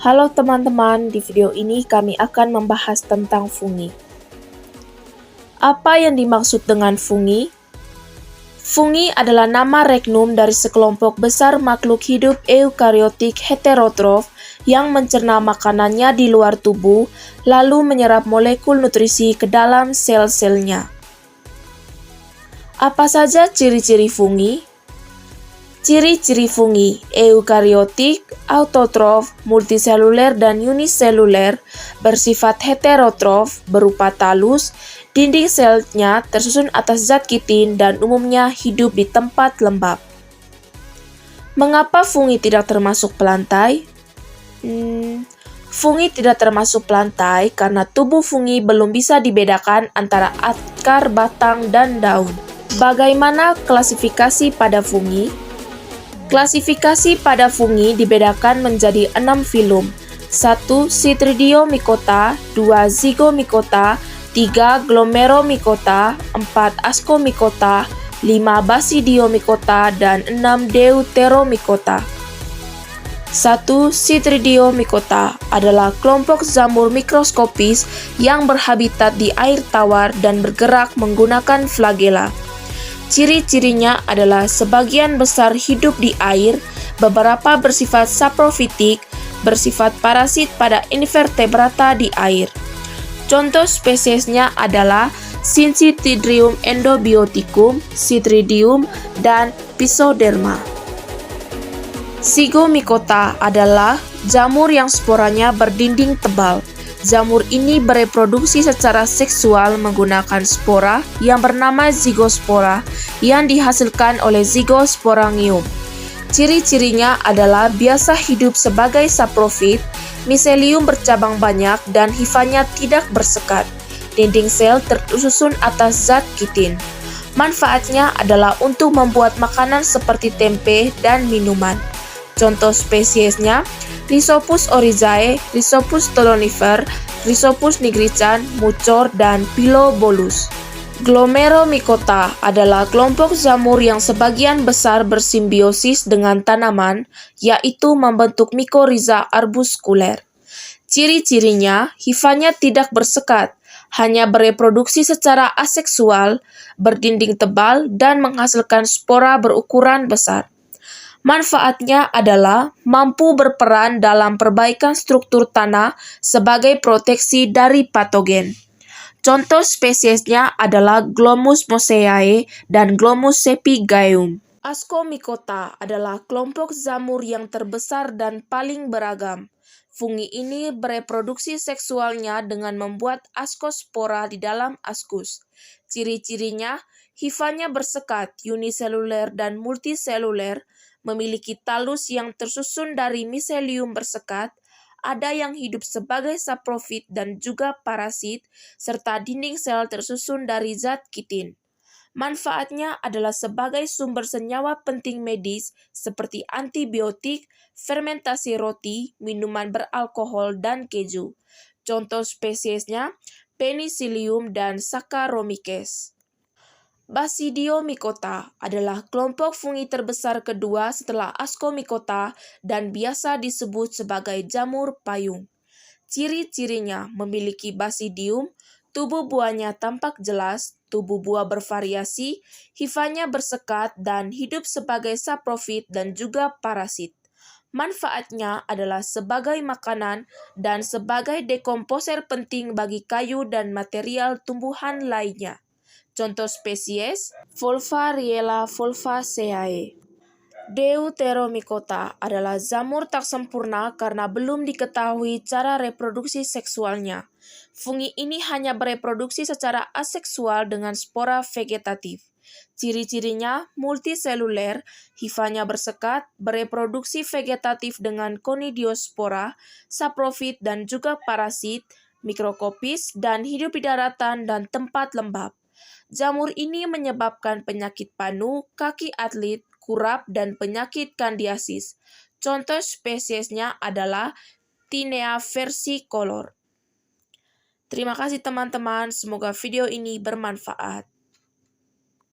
Halo teman-teman, di video ini kami akan membahas tentang fungi. Apa yang dimaksud dengan fungi? Fungi adalah nama regnum dari sekelompok besar makhluk hidup eukariotik heterotrof yang mencerna makanannya di luar tubuh, lalu menyerap molekul nutrisi ke dalam sel-selnya. Apa saja ciri-ciri fungi? Ciri-ciri fungi eukariotik, autotrof, multiseluler, dan uniseluler bersifat heterotrof berupa talus, dinding selnya tersusun atas zat kitin dan umumnya hidup di tempat lembab. Mengapa fungi tidak termasuk pelantai? Fungi tidak termasuk pelantai karena tubuh fungi belum bisa dibedakan antara akar, batang, dan daun. Bagaimana klasifikasi pada fungi? Klasifikasi pada fungi dibedakan menjadi 6 filum. 1. Chytridiomycota, 2. Zygomycota, 3. Glomeromycota, 4. Ascomycota, 5. Basidiomycota, dan 6. Deuteromycota. 1. Chytridiomycota adalah kelompok jamur mikroskopis yang berhabitat di air tawar dan bergerak menggunakan flagela. Ciri-cirinya adalah sebagian besar hidup di air, beberapa bersifat saprofitik, bersifat parasit pada invertebrata di air. Contoh spesiesnya adalah Syncytidium endobioticum, Chytridium, dan Physoderma. Zygomycota adalah jamur yang sporanya berdinding tebal. Jamur ini bereproduksi secara seksual menggunakan spora yang bernama zygospora yang dihasilkan oleh Zygosporangium. Ciri-cirinya adalah biasa hidup sebagai saprofit, miselium bercabang banyak, dan hifanya tidak bersekat. Dinding sel tersusun atas zat kitin. Manfaatnya adalah untuk membuat makanan seperti tempe dan minuman. Contoh spesiesnya Rhizopus oryzae, Rhizopus stolonifer, Rhizopus nigricans, Mucor, dan Pilobolus. Glomeromycota adalah kelompok jamur yang sebagian besar bersimbiosis dengan tanaman, yaitu membentuk mikoriza arbuskuler. Ciri-cirinya, hifanya tidak bersekat, hanya bereproduksi secara aseksual, berdinding tebal, dan menghasilkan spora berukuran besar. Manfaatnya adalah mampu berperan dalam perbaikan struktur tanah sebagai proteksi dari patogen. Contoh spesiesnya adalah Glomus mosaeae dan Glomus sepigaeum. Ascomycota adalah kelompok jamur yang terbesar dan paling beragam. Fungi ini bereproduksi seksualnya dengan membuat askospora di dalam askus. Ciri-cirinya, hifanya bersekat, uniseluler dan multiseluler, memiliki talus yang tersusun dari miselium bersekat, ada yang hidup sebagai saprofit dan juga parasit, serta dinding sel tersusun dari zat kitin. Manfaatnya adalah sebagai sumber senyawa penting medis seperti antibiotik, fermentasi roti, minuman beralkohol, dan keju. Contoh spesiesnya Penicillium dan Saccharomyces. Basidiomycota adalah kelompok fungi terbesar kedua setelah Ascomycota dan biasa disebut sebagai jamur payung. Ciri-cirinya memiliki basidium, tubuh buahnya tampak jelas, tubuh buah bervariasi, hifanya bersekat, dan hidup sebagai saprofit dan juga parasit. Manfaatnya adalah sebagai makanan dan sebagai dekomposer penting bagi kayu dan material tumbuhan lainnya. Contoh spesies, Volvariella volvaceae. Deuteromycota adalah jamur tak sempurna karena belum diketahui cara reproduksi seksualnya. Fungi ini hanya bereproduksi secara aseksual dengan spora vegetatif. Ciri-cirinya multiseluler, hifanya bersekat, bereproduksi vegetatif dengan konidiospora, saprofit dan juga parasit, mikroskopis, dan hidup di daratan dan tempat lembab. Jamur ini menyebabkan penyakit panu, kaki atlet, kurap, dan penyakit kandiasis. Contoh spesiesnya adalah Tinea versicolor. Terima kasih teman-teman, semoga video ini bermanfaat.